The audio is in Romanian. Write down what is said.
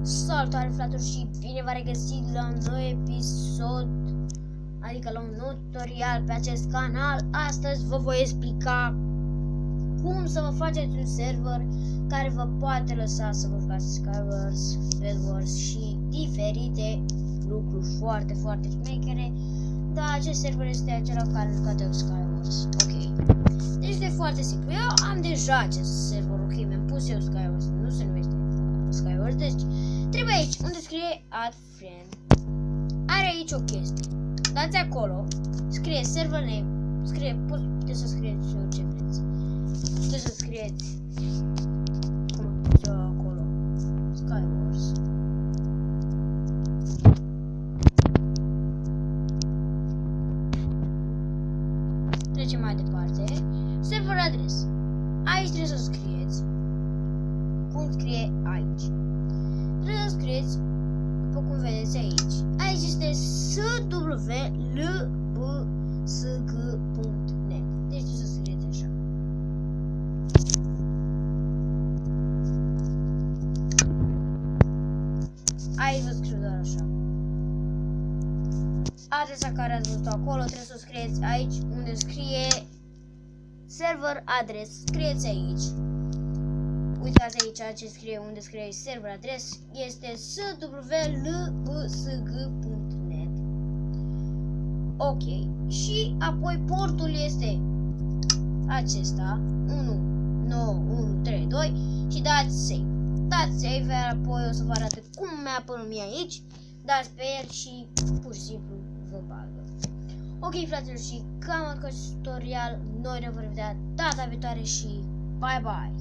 Salutare fraturi și bine v-am regăsit la un nou episod, adică la un nou tutorial pe acest canal. Astăzi vă voi explica cum să vă faceți un server care vă poate lăsa să vă jucați Skywars, Bedwars și diferite lucruri foarte șmechere. Dar acest server este acela care jucate Skywars. Ok. Deci este foarte simplu. Eu am deja acest server, ok, mi-am pus eu Skywars, nu se numește Skywars, deci trebuie aici unde scrie add friend. Are aici o chestie. Dați acolo, scrie server name, puteți să scrieți orice vreți. Puteți să scrieți acolo Skywars. Trecem mai departe. Server address. Aici trebuie să scrieți cum scrie aici. Trebuie să scrieți după cum vedeți aici. Aici este swlbsg.net. Deci trebuie să scrieți așa. Aici vă scriu doar așa. Adresa care ați văzut acolo trebuie să o scrieți aici unde scrie server address. Scrieți aici. Uitați aici ce scrie unde scrie server address. Este swlbsg.net. Ok. Și apoi portul este acesta 19132 și dați save. Dați save, apoi o să vă arate cum mi-a apărut mie aici. Dați pe el și pur și simplu vă bagă. Ok, fraților, și cam acest tutorial. Noi ne vom vedea data viitoare și bye bye!